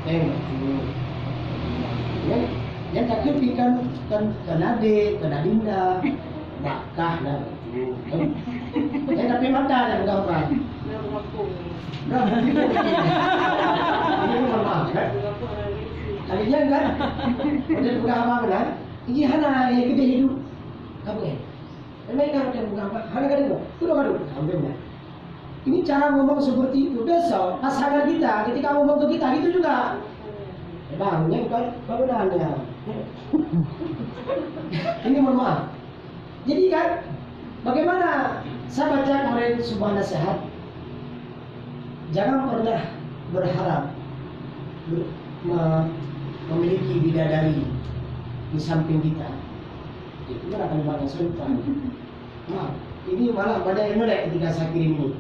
Yang yang takut kan Ade, kan Adinda, Bakah lah. Yang tapi mata yang berapa? Berapa? Ini maaf kan? Kalinya kan? Udah buka apa kan? Ini hana yang gede hidup. Kamu ya? Memang kan udah buka apa? Hana kan itu? Itu udah baru. Alhamdulillah. Ini cara ngomong seperti itu. Besok pasangan kita ketika ngomong ke kita itu juga. Bang, ini kan bangunannya. Ini mohon maaf. Jadi kan, bagaimana saya baca kemarin sebuah nasihat. Jangan pernah berharap memiliki bidadari di samping kita. Itu kan akan banyak sultan. Maaf, ini malah banyak yang melek ketika saya kirim ini.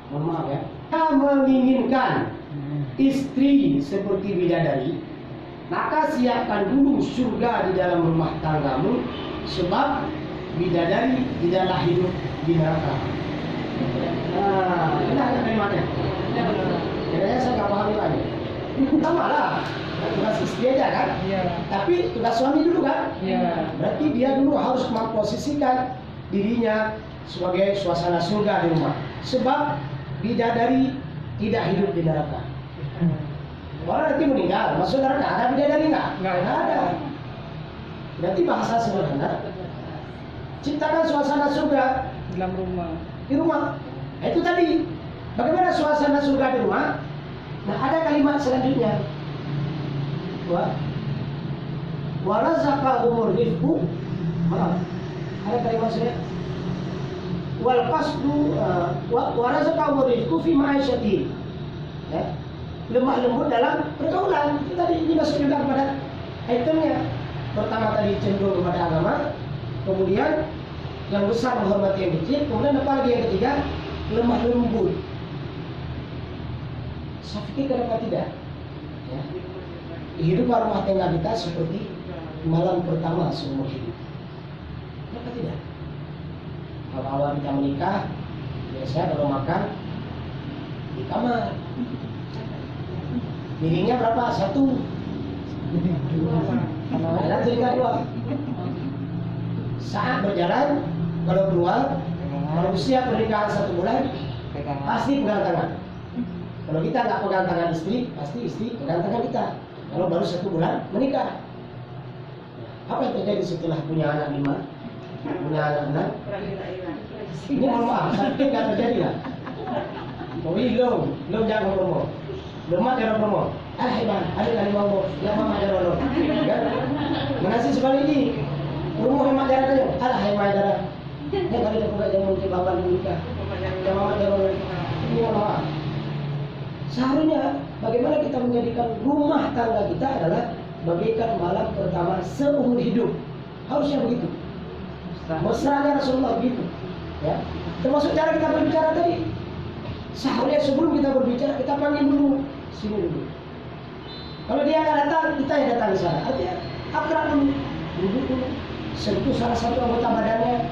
Mohon maaf ya. Kita menginginkan istri seperti bidadari, maka siapkan dulu surga di dalam rumah tanggamu, sebab bidadari tidaklah hidup di neraka. Nah, ini ada kalimatnya. Kayaknya saya nggak paham lagi. Sama lah, tugas istri aja kan? Iya. Tapi tugas suami dulu kan? Iya. Berarti dia dulu harus memposisikan dirinya sebagai suasana surga di rumah. Sebab bidadari tidak hidup di neraka. Orang nanti meninggal, masuk neraka, ada bidadari nggak? Nggak ada. Berarti bahasa sederhana, ciptakan suasana surga dalam rumah. Di rumah. Nah, itu tadi. Bagaimana suasana surga di rumah? Nah, ada kalimat selanjutnya. Wa razaqahumur rizqu. Maaf. Ada kalimat saya. Wal qasdu wa razaqahumur rizqu fi ma'asyati. Ya. Lemah lembut dalam pergaulan. Itu tadi ini masuk juga kepada itemnya. Pertama tadi cenderung kepada agama, kemudian yang besar menghormati yang kecil, kemudian apa lagi yang ketiga? Lemah lembut. Saya pikir kenapa tidak? Ya. Kehidupan rumah tangga kita seperti malam pertama seumur hidup. Kenapa tidak? Kalau awal kita menikah, biasanya kalau makan di kamar. Piringnya berapa? Satu. Ada cerita dua. Saat berjalan, kalau keluar, kalau usia pernikahan 1 bulan, pasti pegang tangan. Kalau kita nggak pegang tangan istri, pasti istri pegang tangan kita. Kalau baru 1 bulan menikah, apa yang terjadi setelah punya anak 5, punya anak 6? Ini mohon maaf, tapi nggak terjadi lah. Belum jangan ngomong. Lemah cara ngomong. Bang, ada kali ngomong. Ya mama cara lo. Menasih sekali ini. Rumah hemat darah aja. Alah hemat darah. Ini kali aku nggak jangan mungkin bapak menikah. Ya mama cara lo. Ini maaf. Seharusnya bagaimana kita menjadikan rumah tangga kita adalah bagaikan malam pertama seumur hidup. Harusnya begitu. Mesranya Rasulullah begitu. Ya. Termasuk cara kita berbicara tadi. Seharusnya sebelum kita berbicara kita panggil dulu. Sini dulu. Kalau dia akan datang, kita yang datang di sana. Artinya akrab dulu, duduk dulu, sentuh salah satu anggota badannya,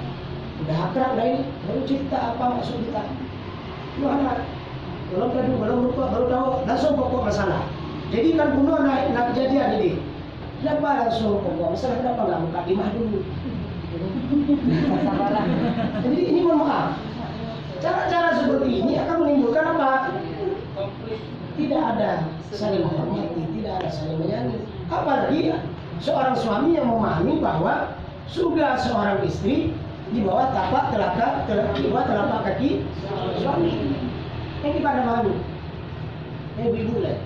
udah akrab, udah ini, baru cerita apa maksud kita. Lu anak, belum tadi, belum lupa, baru tahu, langsung pokok masalah. Jadi kan bunuh nak kejadian ini. Kenapa langsung pokok masalah? Kenapa nggak buka dimah dulu? Jadi ini mohon maaf. Cara-cara seperti ini akan menimbulkan apa? Tidak ada saling menghormati, tidak ada saling menyayangi. Apalagi seorang suami yang memahami bahwa surga seorang istri di bawah telapak kaki suami. Yang kita memahami, ibu lah.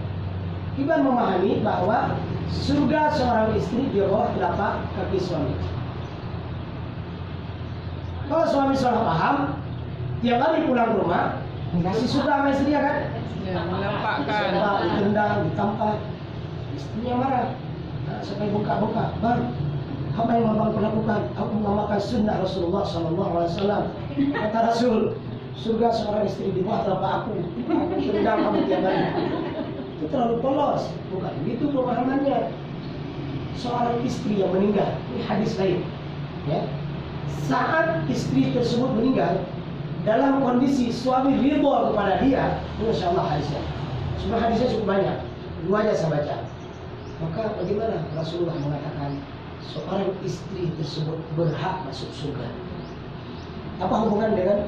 Kita memahami bahwa surga seorang istri di bawah telapak kaki suami. Kalau suami salah paham, tiap hari pulang ke rumah, kasih suka sama istrinya kan? Ya, menampakkan. Ditendang, ditampar, istrinya marah. Nah, sampai buka-buka, baru apa yang abang lakukan? Aku mengamalkan sunnah Rasulullah SAW. Kata Rasul, surga seorang istri di bawah telapak aku tendang kamu tiap hari. Itu terlalu polos, bukan begitu pemahamannya. Seorang istri yang meninggal, ini hadis lain. Ya. Saat istri tersebut meninggal, dalam kondisi suami ridho kepada dia, Masya Allah hadisnya. Sebenarnya hadisnya cukup banyak. Duanya saya baca. Maka bagaimana Rasulullah mengatakan seorang istri tersebut berhak masuk surga? Apa hubungan dengan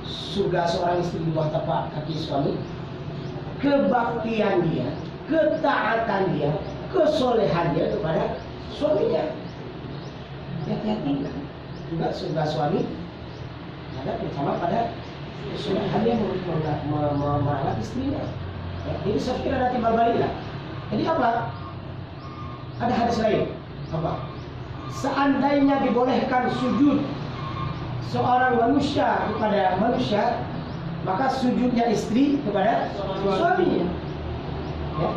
surga seorang istri di bawah tapak kaki suami? Kebaktian dia, ketaatan dia, kesolehan dia kepada suaminya. Hati-hati juga surga suami ada terutama pada kesolehan dia merawat istrinya. Ya, jadi saya kira ada timbal balik lah. Jadi apa? Ada hadis lain. Apa? Seandainya dibolehkan sujud seorang manusia kepada manusia, maka sujudnya istri kepada suaminya. Ya,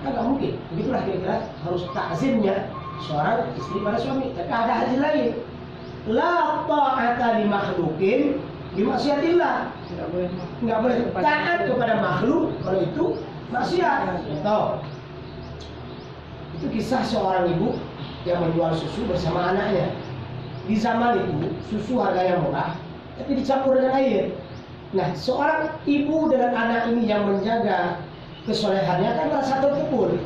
kan nggak mungkin. Begitulah kira-kira harus takzimnya seorang istri pada suami. Tapi ada hadis lain. La ta'ata li makhluqin bi maksiatillah. Nggak boleh taat kepada makhluk kalau itu maksiat. Tahu? Itu kisah seorang ibu yang menjual susu bersama anaknya. Di zaman itu susu harganya murah, tapi dicampur dengan air. Nah, seorang ibu dengan anak ini yang menjaga kesolehannya kan merasa terpukul.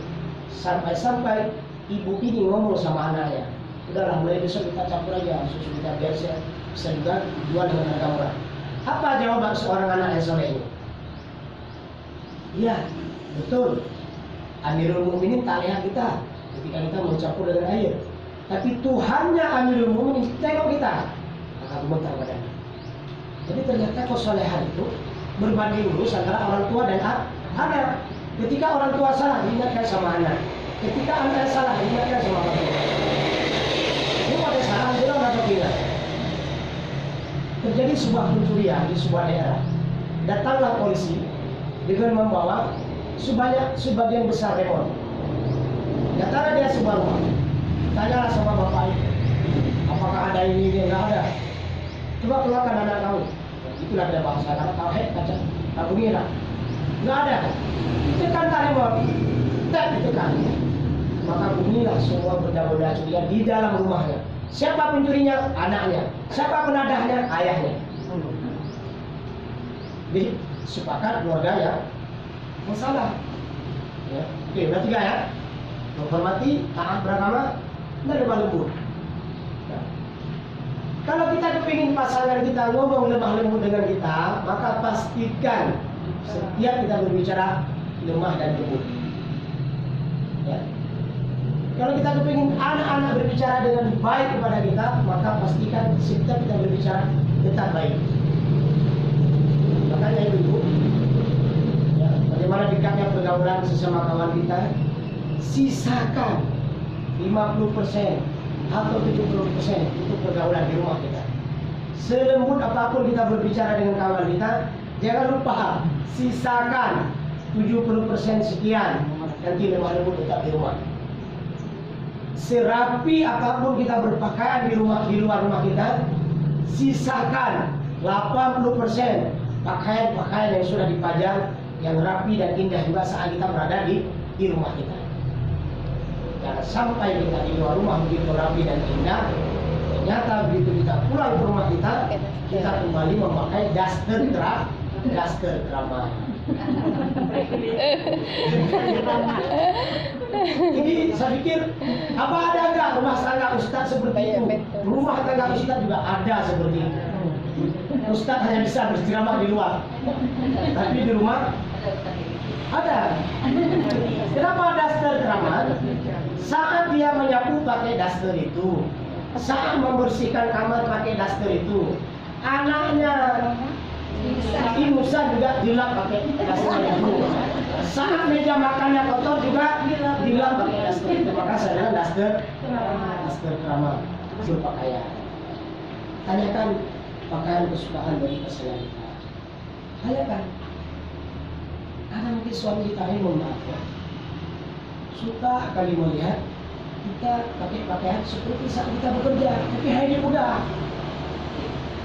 Sampai-sampai ibu ini ngomong sama anaknya, udahlah mulai besok kita campur aja susu kita biar saya bisa juga jual dengan harga murah. Apa jawaban seorang anak yang soleh ini? Iya, betul. Amirul Mukminin tak lihat kita ketika kita mencampur dengan air. Tapi Tuhannya Amirul Mukminin tengok kita. Maka gemetar badannya. Jadi ternyata kesolehan itu berbanding lurus antara orang tua dan anak. Ketika orang tua salah diingatkan sama anak. Ketika anak salah diingatkan sama orang tua. Ini pada salah bilang atau tidak? Terjadi sebuah pencurian di sebuah daerah. Datanglah polisi dengan membawa sebagian besar remon. Datanglah dia sebuah rumah. Tanyalah sama bapak itu, apakah ada ini? Dia nggak ada. Coba keluarkan anak kamu. Itulah dia bahasa karena tahu kaca bunyilah. Nggak ada. Ditekan remon, tek ditekan. Maka bunyilah semua benda-benda curian di dalam rumahnya. Siapa pencurinya? Anaknya. Siapa penadahnya? Ayahnya. Jadi sepakat keluarga ya masalah. Ya. Oke, berarti ya. Menghormati, taat beragama, dan lemah lembut. Nah, kalau kita kepingin pasangan kita ngomong lemah lembut dengan kita, maka pastikan setiap kita berbicara lemah dan lembut. Ya. Kalau kita kepingin anak-anak berbicara dengan baik kepada kita, maka pastikan setiap kita berbicara tetap baik. Makanya ibu, ya, bagaimana dekatnya pergaulan sesama kawan kita, sisakan 50% atau 70% untuk pergaulan di rumah kita. Selembut apapun kita berbicara dengan kawan kita, jangan lupa sisakan 70% sekian, nanti lemah lembut tetap di rumah. Serapi apapun kita berpakaian di luar rumah kita, sisakan 80% pakaian-pakaian yang sudah dipajang yang rapi dan indah juga saat kita berada di rumah kita. Jangan sampai kita di luar rumah begitu rapi dan indah, ternyata begitu kita pulang ke rumah kita kembali memakai daster drama. Ini saya pikir apa ada enggak rumah tangga Ustadz seperti itu? Rumah tangga Ustadz juga ada seperti itu. Ustadz hanya bisa berceramah di luar, tapi di rumah ada. Kenapa daster drama? Saat dia menyapu pakai daster itu, saat membersihkan kamar pakai daster itu, anaknya imusan juga dilap pakai daster itu. Saat meja makannya kotor juga dilap pakai daster itu. Maka saya daster drama berpakaian. Tanyakan pakaian kesukaan dari pasangan kita. Tanyakan. Karena mungkin suami kita ini memaafkan, suka kali melihat kita pakai pakaian seperti saat kita bekerja, tapi hari ini mudah.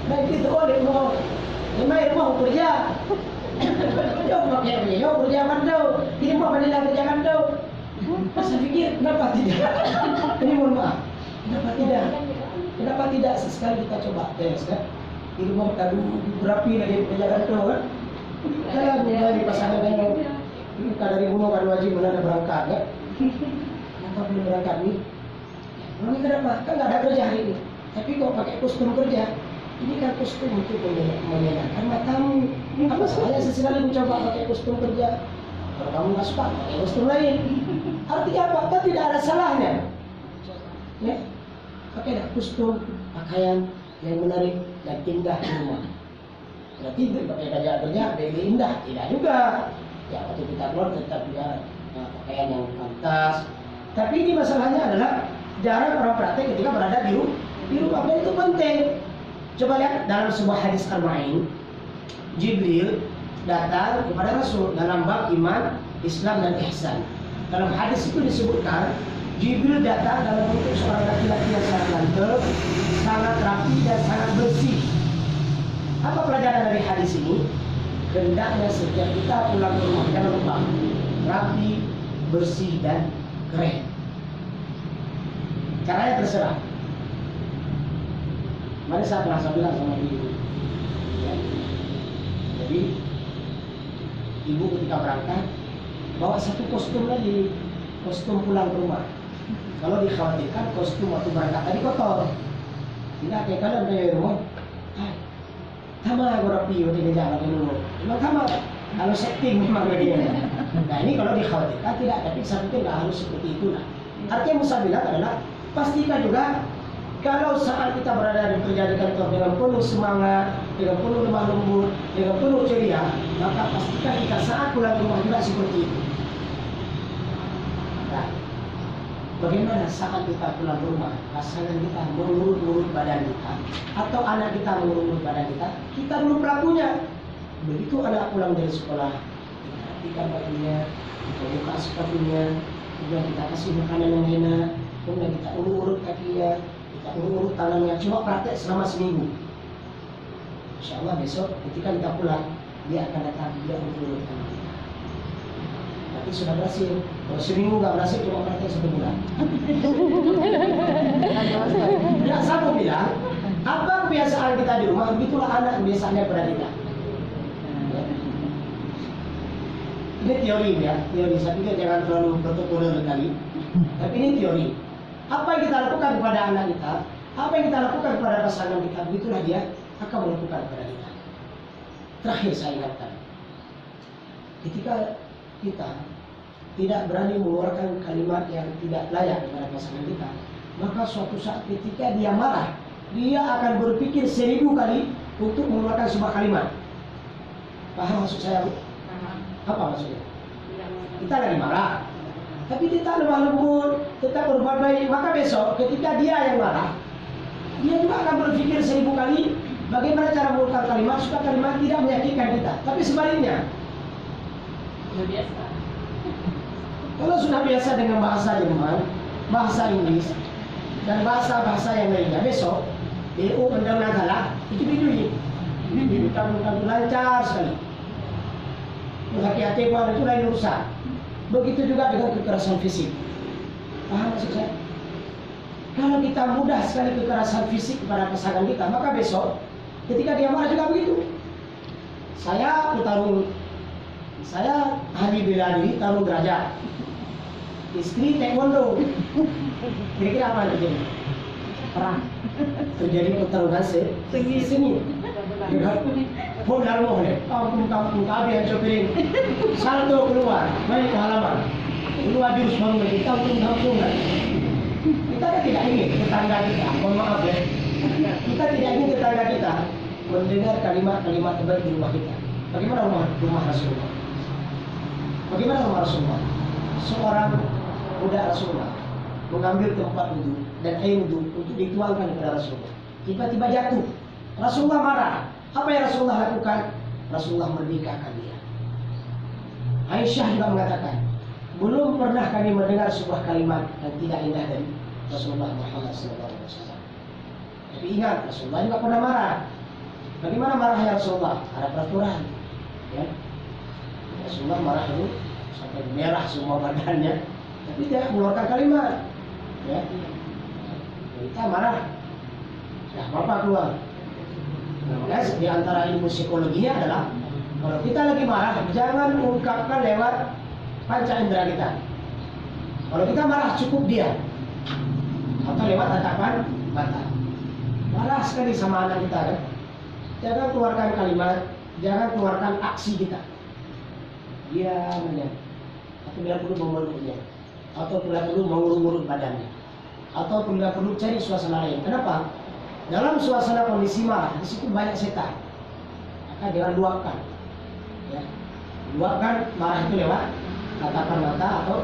Nah kita boleh mau, memang mau kerja. Jauh pakai jauh kerja mandau, ini mau pada kerja mandau. Saya pikir kenapa tidak? Ini mohon maaf, kenapa tidak? Kenapa tidak sesekali kita coba tes kan? Di rumah tadi berapi lagi kerja mandau kan? Saya dari pasangan yang Kita dari Buno kan wajib ada berangkat kan? Kenapa belum berangkat nih? Belum kenapa? Kan nggak ada kerja hari ini. Tapi kok pakai kostum kerja? Ini kan kostum untuk menyenangkan matamu. Apa salahnya sesekali mencoba pakai kostum kerja? Kalau kamu nggak suka, pakai kostum lain. Artinya apa? Kan tidak ada salahnya. Ya, pakai kostum, pakaian yang menarik dan indah di rumah. Berarti pakai baju kerja lebih indah, tidak juga. Ya waktu kita keluar tetap juga pakaian yang pantas. Tapi ini masalahnya adalah jarang orang praktek ketika berada di rumah. Dan itu penting. Coba lihat dalam sebuah hadis Arba'in, Jibril datang kepada Rasul dalam bab iman, Islam dan ihsan. Dalam hadis itu disebutkan Jibril datang dalam bentuk seorang laki-laki yang sangat ganteng, sangat rapi dan sangat bersih. Apa pelajaran dari hadis ini? Hendaknya setiap kita pulang ke rumah jangan lupa rapi, bersih dan keren. Caranya terserah. Mari saya pernah bilang sama ibu. Ya. Jadi ibu ketika berangkat bawa satu kostum lagi, kostum pulang ke rumah. Kalau dikhawatirkan kostum waktu berangkat tadi kotor, tidak kayak kalian dari rumah. Sama rapi udah jalan dulu. Memang sama. Kalau setting memang begini. Nah ini kalau dikhawatirkan tidak, tapi saya pikir nggak harus seperti itu lah. Artinya yang saya bilang adalah pastikan juga kalau saat kita berada di kerja di kantor dengan penuh semangat, dengan penuh lemah lembut, dengan penuh ceria, maka pastikan kita saat pulang ke rumah juga seperti itu. Nah, bagaimana saat kita pulang ke rumah, pasangan kita mengurut-urut badan kita, atau anak kita mengurut badan kita belum pelakunya. Begitu anak pulang dari sekolah, kita rapikan bajunya, kita buka sepatunya, kemudian kita kasih makanan yang enak, kemudian kita urut-urut kakinya, kita urut-urut tangannya. Coba praktek selama seminggu. Insya Allah besok ketika kita pulang, dia akan datang, dia urut-urut tangan kita. Tapi sudah berhasil. Kalau seminggu nggak berhasil, cuma praktek 1 bulan. Ya, saya mau bilang, apa kebiasaan kita di rumah, begitulah anak kebiasaannya pada kita. Ya. Ini teori ya, teori. Saya pikir jangan terlalu protokoler kali. Tapi ini teori. Apa yang kita lakukan kepada anak kita, apa yang kita lakukan kepada pasangan kita, begitulah dia akan melakukan kepada kita. Terakhir saya ingatkan, ketika kita tidak berani mengeluarkan kalimat yang tidak layak kepada pasangan kita, maka suatu saat ketika dia marah, dia akan berpikir 1000 kali untuk mengeluarkan sebuah kalimat. Paham maksud saya? Apa maksudnya? Kita lagi marah, tapi kita lemah lembut, tetap berbuat baik, maka besok ketika dia yang marah, dia juga akan berpikir 1000 kali bagaimana cara mengeluarkan kalimat supaya kalimat tidak menyakitkan kita. Tapi sebaliknya, biasa. kalau sudah biasa dengan bahasa Jerman, bahasa Inggris, dan bahasa-bahasa yang lainnya, besok DO mendengar salah, itu bunyi. Bukan lancar sekali. Hati-hati keluar itu lain urusan. Begitu juga dengan kekerasan fisik. Paham maksud saya? Kalau kita mudah sekali kekerasan fisik kepada pasangan kita, maka besok ketika dia marah juga begitu. Saya ahli bela diri, tarung derajat. Istri taekwondo. Kira-kira apa yang terjadi? Perang. Terjadi pertarungan seni. Pun lalu kampung kabi yang copirin. Salto keluar, main ke halaman. Keluar jurus bangun lagi, kampung. Kita kan tidak ingin tetangga kita, mohon maaf ya. Kita tidak ingin tetangga kita mendengar kalimat-kalimat terbaik di rumah kita. Bagaimana rumah Rasulullah? Bagaimana rumah Rasulullah? Seorang budak Rasulullah mengambil tempat wudhu dan air wudhu untuk dituangkan kepada Rasulullah. Tiba-tiba jatuh. Rasulullah marah. Apa yang Rasulullah lakukan? Rasulullah merdekakan dia. Aisyah juga mengatakan, belum pernah kami mendengar sebuah kalimat yang tidak indah dari Rasulullah Muhammad SAW. Tapi ingat, Rasulullah juga pernah marah. Bagaimana marahnya Rasulullah? Ada peraturan. Ya. Rasulullah marah itu sampai merah semua badannya, tapi dia mengeluarkan kalimat. Ya. Kita marah, ya apa keluar. Nah, di antara ilmu psikologinya adalah kalau kita lagi marah, jangan ungkapkan lewat panca indera kita. Kalau kita marah cukup diam atau lewat tatapan mata. Marah sekali sama anak kita kan? Jangan keluarkan kalimat, jangan keluarkan aksi kita. Diam aja. Atau bila perlu memeluknya, atau bila perlu mengurut-urut badannya, atau bila perlu cari suasana lain. Kenapa? Dalam suasana kondisi marah, di situ banyak setan. Maka jangan luapkan. Ya. Luapkan marah itu lewat tatapan mata atau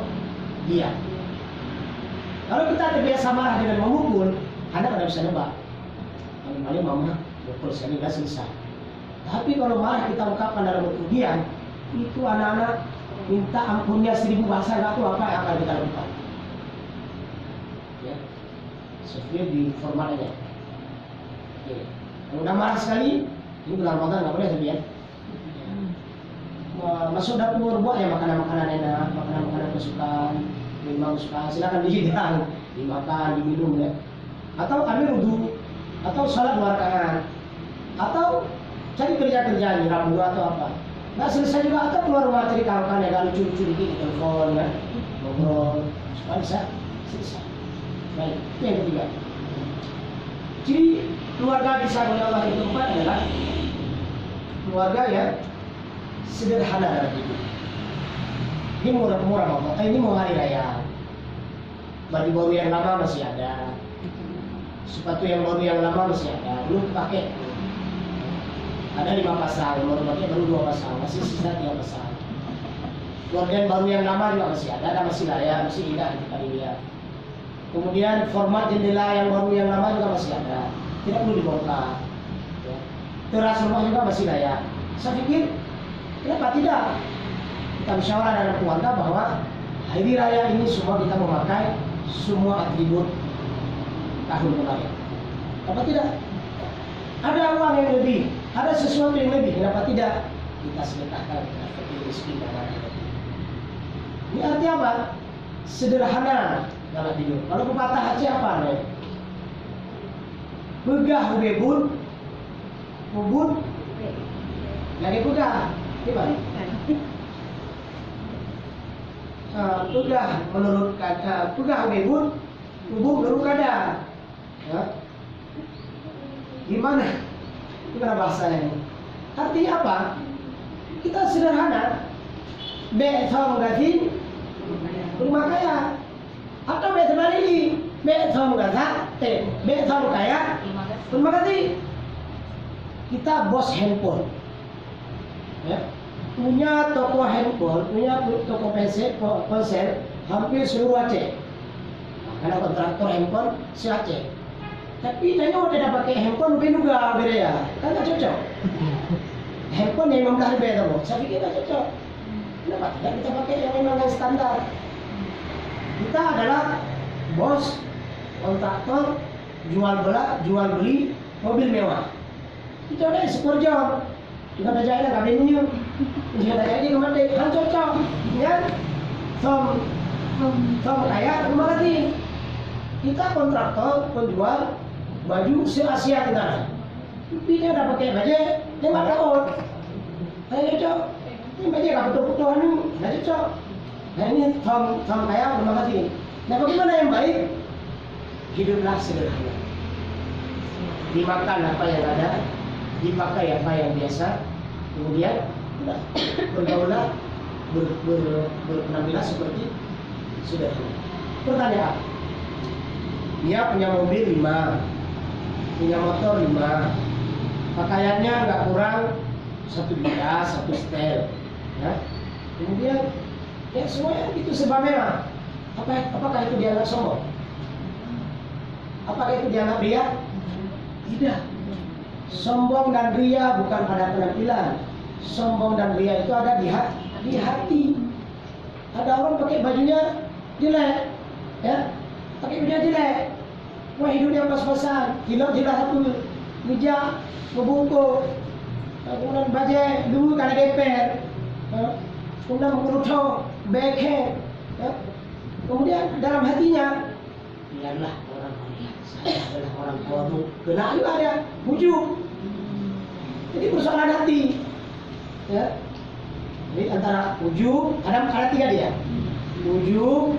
diam. Kalau kita terbiasa marah dengan memukul, anak tidak bisa nebak. Paling-paling mama mukul sekali nggak selesai. Tapi kalau marah kita ungkapkan dalam bentuk diam, itu anak-anak minta ampunnya 1000 bahasa nggak tahu apa yang akan kita lakukan. Ya, sesuai di formatnya. Oke. Kalau udah marah sekali, ini bulan Ramadan nggak boleh tapi ya. Masuk dapur buat ya makanan-makanan enak, makanan-makanan kesukaan, minuman kesukaan, silakan dihidang, dimakan, diminum ya. Atau ambil wudhu, atau salat 2 rakaat, atau cari kerja-kerja nyiram buah atau apa. Nggak selesai juga atau keluar rumah cari kawan-kawan yang gak lucu-lucu dikit di telepon ya, ngobrol supaya bisa selesai. Baik, itu yang ketiga. Jadi keluarga bisa oleh Allah yang keempat adalah keluarga yang sederhana dalam hidup. Ini murah-murah Allah. Ini mau hari raya. Baju baru yang lama masih ada. Sepatu yang baru yang lama masih ada. Belum pakai. Ada 5 pasang, baru pakai baru 2 pasang, masih sisa 3 pasang. Gorden baru yang lama juga masih ada masih layak, masih indah kita dilihat. Kemudian format jendela yang baru yang lama juga masih ada, tidak perlu dibongkar. Ya. Teras rumah juga masih layak. Saya pikir, kenapa tidak? Kita musyawarah dalam keluarga bahwa hari raya ini semua kita memakai semua atribut tahun kemarin. Apa tidak? Ada uang yang lebih, ada sesuatu yang lebih, kenapa tidak kita sedekahkan kepada fakir miskin dan anak-anak. Ini artinya apa? Sederhana dalam hidup. Kalau pepatah Aceh apa nih? Begah ubebun, ubun, lagi begah, gimana? Begah menurut kata, begah ubebun, ubun menurut kada. Ya. Gimana bahasanya ini? Artinya apa? Kita sederhana. Be'tham gatin rumah kaya. Atau be'tham ini be'tham gata, be'tham kaya rumah gatin. Kita bos handphone. Ya. Punya toko handphone, punya toko ponsel hampir seluruh Aceh. Karena kontraktor handphone si Aceh. Tapi tanya udah pakai handphone lebih juga beda ya, kan nggak cocok. Handphone yang 15 ribu itu, saya pikir nggak cocok. Kenapa tidak kita pakai yang memang standar? Kita adalah bos, kontraktor, jual beli mobil mewah. Kita udah ekspor jam, juga ada jaya nggak benunya, juga ada jaya kemana? Kan cocok, ya? Som kaya rumah lagi. Kita kontraktor, penjual baju se-Asia Tenggara. Tapi dia udah pakai baju, dia nggak takut. Saya cocok. Ini baju nggak betul-betul anu, nggak cocok. Nah ini tom kaya rumah kasih. Nah bagaimana yang baik? Hiduplah sederhana. Dimakan apa yang ada, dipakai apa yang biasa. Kemudian udah bergaulah, berpenampilan seperti sederhana. Pertanyaan. Dia punya mobil 5, punya motor 5, pakaiannya nggak kurang 1 bilah, 1 setel, ya. Kemudian ya semuanya itu serba mewah. Apakah itu dianggap sombong? Apakah itu dianggap ria? Tidak. Sombong dan ria bukan pada penampilan. Sombong dan ria itu ada di hati. Ada orang pakai bajunya jelek, ya. Pakai baju jelek, wah hidupnya pas-pasan, jilat satu, meja, ngebungkuk, kemudian baju dulu karena geper, kemudian mengerucuk, backhand, ya. Kemudian dalam hatinya, biarlah orang melihat saya adalah orang bodoh, kena juga ada, bujuk. Jadi persoalan hati, ya. Jadi antara ujub, ada tiga dia. Ujub,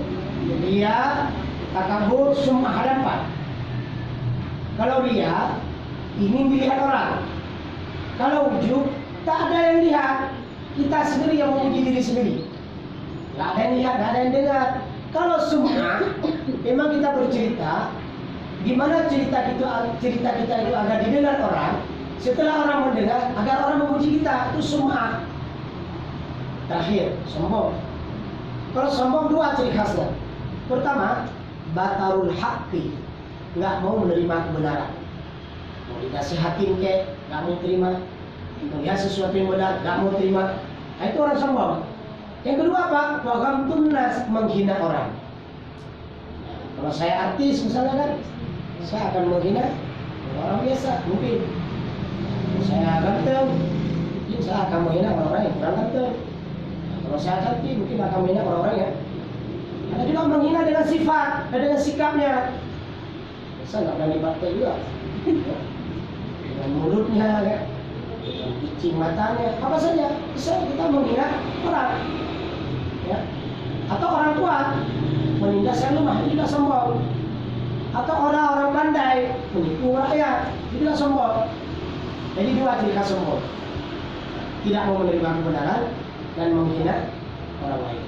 ria, takabur, sum'ah, ada 4. Kalau ria, ingin dilihat orang. Kalau ujub, tak ada yang lihat. Kita sendiri yang memuji diri sendiri. Gak ada yang lihat, gak ada yang dengar. Kalau sum'ah, memang kita bercerita, gimana cerita kita itu agar didengar orang. Setelah orang mendengar, agar orang memuji kita, itu sum'ah. Terakhir, sombong. Kalau sombong 2 ciri khasnya. Pertama, batarul haqqi, nggak mau menerima kebenaran. Mau dinasihatin kek, nggak mau terima. Melihat sesuatu yang benar, nggak mau terima. Nah, itu orang sombong. Yang kedua apa? Waghamtun nas, menghina orang. Nah, kalau saya artis misalnya kan, saya akan menghina orang biasa mungkin. Kalau saya ganteng, mungkin saya akan menghina orang-orang yang kurang ganteng. Nah, kalau saya cantik, mungkin akan menghina orang-orang yang ada juga menghina dengan sifat dan dengan sikapnya. Saya nggak berani pakai juga. Dengan mulutnya, ya. Dengan cicing matanya, apa saja bisa kita menghina orang. Ya. Atau orang tua menindas yang lemah, itu juga sombong. Atau orang-orang pandai menipu rakyat, itu juga sombong. Jadi 2 ciri khas sombong: tidak mau menerima kebenaran dan menghina orang lain.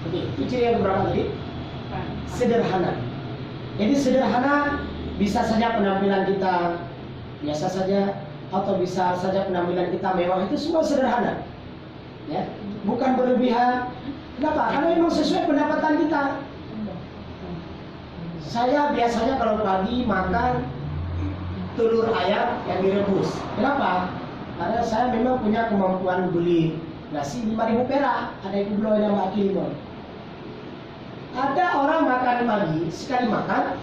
Oke, itu ciri yang berapa tadi? Sederhana. Jadi sederhana, bisa saja penampilan kita biasa saja, atau bisa saja penampilan kita mewah, itu semua sederhana. Ya, bukan berlebihan. Kenapa? Karena memang sesuai pendapatan kita. Saya biasanya kalau pagi makan telur ayam yang direbus. Kenapa? Karena saya memang punya kemampuan beli nasi 5.000 perak. Ada yang belum yang makin lima. Ada orang makan pagi, sekali makan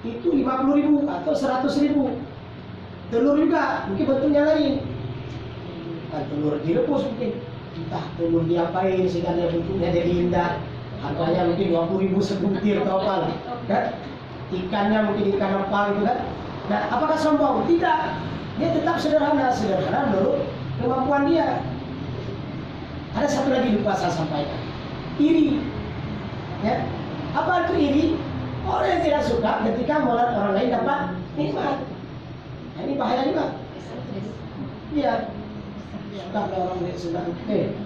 itu 50.000 atau 100.000. Telur juga, mungkin bentuknya lain. Kan telur direbus mungkin, entah telur diapain sehingga dia bentuknya jadi indah. Harganya mungkin 20.000 sebutir atau apa lah. Kan? Ikannya mungkin ikan apa gitu kan. Nah, apakah sombong? Tidak. Dia tetap sederhana menurut kemampuan dia. Ada satu lagi lupa saya sampaikan. Iri. Ya. Apa itu iri? Orang yang tidak suka ketika melihat orang lain dapat nikmat. Nah, ini bahaya juga. Iya. Suka orang lain senang,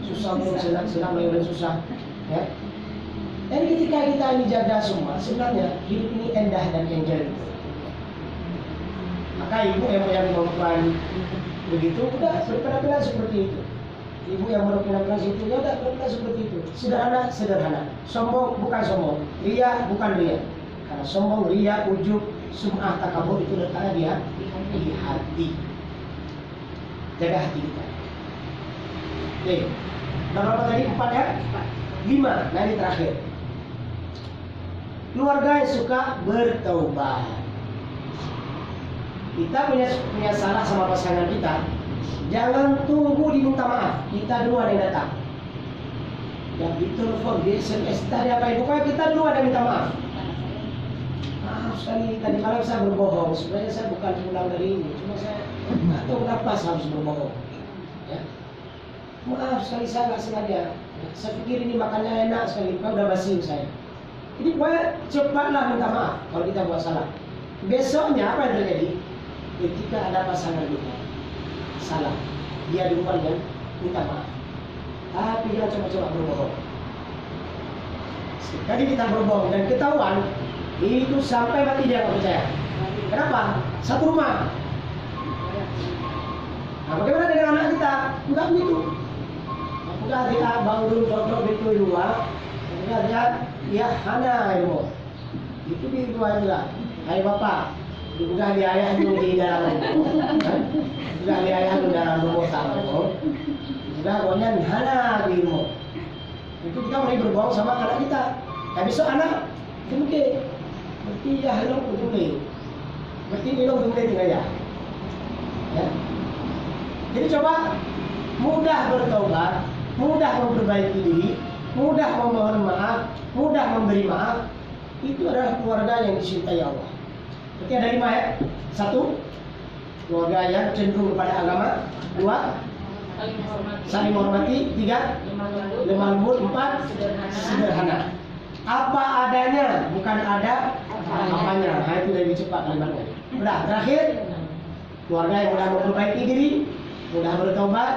susah pun senang lain susah. Ya. Dan ketika kita ini jaga semua, sebenarnya hidup ini indah dan enjoy. Maka ibu yang punya kemampuan begitu, udah berpenampilan seperti itu. Ibu yang berpenampilan seperti itu, ya udah berpenampilan seperti itu. Sederhana. Sombong bukan sombong, ria bukan ria. Karena sombong, ria, ujub, sum'ah, takabur itu letaknya dia di hati. Jaga hati kita. Oke, berapa tadi? 4 ya? 5. Nah ini terakhir. Keluarga yang suka bertaubat. Kita punya salah sama pasangan kita, jangan tunggu diminta maaf. Kita duluan yang datang. Ya ditelepon, di SMS, tadi apa pokoknya kita duluan yang minta maaf. Maaf sekali, tadi malam saya berbohong. Sebenarnya saya bukan pulang dari ini, cuma saya nggak tahu kenapa saya harus berbohong. Ya. Maaf sekali, saya nggak sengaja. Saya pikir ini makannya enak sekali, kan udah basi saya. Jadi pokoknya cepatlah minta maaf kalau kita buat salah. Besoknya apa yang terjadi? Ketika ada pasangan kita salah, dia duluan yang minta maaf. Tapi jangan coba-coba berbohong. Sekali kita berbohong dan ketahuan, itu sampai mati dia nggak percaya. Kenapa? Satu rumah. Nah, bagaimana dengan anak kita? Enggak begitu. Udah dia bangun kontrol itu luar, udah dia hana ilmu. Itu di luar juga. Hai bapak, udah di ayah itu di dalam rumah, udah di ayah itu dalam rumah sama itu. Udah pokoknya hana ilmu. Itu kita mulai berbohong sama anak kita. Nah besok anak, mungkin berarti ya hello kudu berarti minum kudu aja. Ya. Jadi coba mudah bertobat, mudah memperbaiki diri, mudah memohon maaf, mudah memberi maaf. Itu adalah keluarga yang dicintai Allah. Berarti ada 5 ya. 1, keluarga yang cenderung kepada agama. 2, saling menghormati, 3 lemah lembut, 4 sederhana. Apa adanya, bukan ada apanya. Nah, itu lebih cepat kalimatnya. Udah, terakhir, keluarga yang mudah memperbaiki diri, mudah bertobat,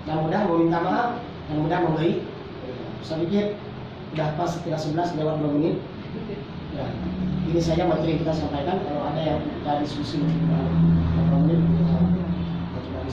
dan mudah meminta maaf, dan mudah memberi. Saya pikir udah pas sekitar 11 lewat 2 menit. Ya, ini saja materi yang kita sampaikan. Kalau ada yang ada diskusi beberapa menit,